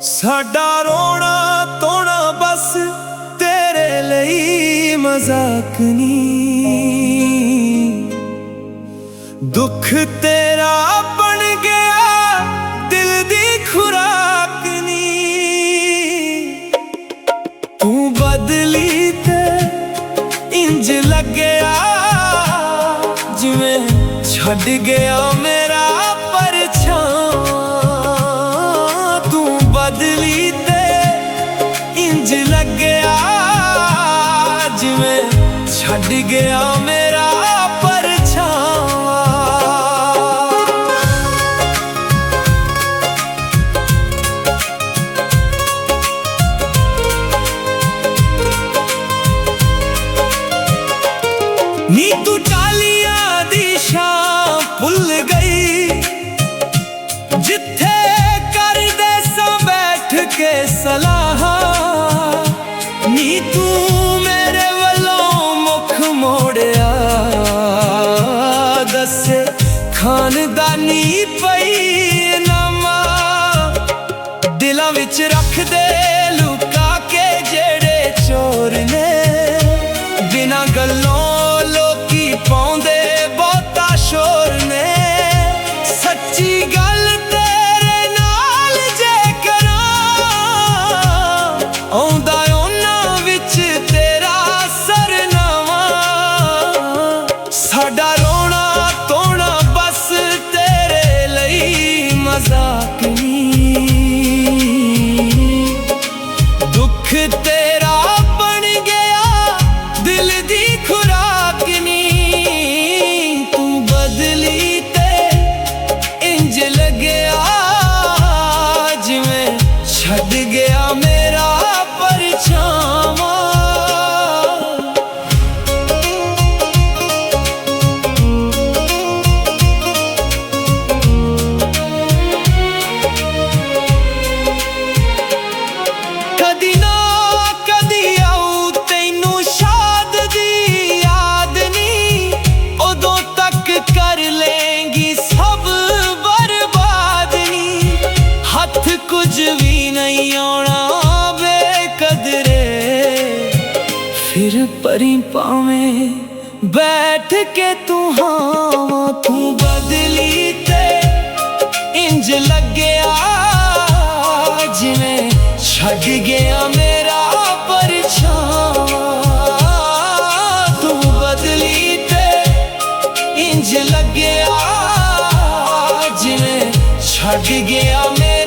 साडा रोना धोना बस तेरे लिए मजाक नहीं। दुख तेरा बन गया दिल दी खुराक नहीं। तू बदली ते इंज लगया जिवें छड़ गया मेरा परछावां। तू बदली ते इंज लगया जिवें छड़ गया मेरा परछावां। नी तू टालियां दी शाम भुल गई जिथे कर दे सा बैठ के सलाह। नी तू मेरे वलों मुख मोड़िया दसे खानदानी पई नामा। दिलां विच रख दे लुका के जेड़े चोर ने बिना गल्लों लोकी पाउंदे बहुता शोर ने। सच्ची गल तेरे नाल जे करां आउंदा उन्हां विच तेरा सरनामा। साडा रोना धोना बस तेरे लिए मजाक नहीं। दुख तेरा बन गया दिल दी खुराक नहीं। तू बदली ते इंज लगया जिवें छड़ गया मेरा परछावां। कदी ना कदी आऊ तैनू शाद दी याद नहीं। उदों तक कर लेंगी सब बर्बाद नहीं। हथ कुछ भी नहीं आना बेकदरे फिर परी पावें बैठ के तू हाँ। तू बदली ते इंज लगया जिवें छड़ गया मेरा परछावां। तू बदली ते इंज लगया जिवें छड़ गया मेरा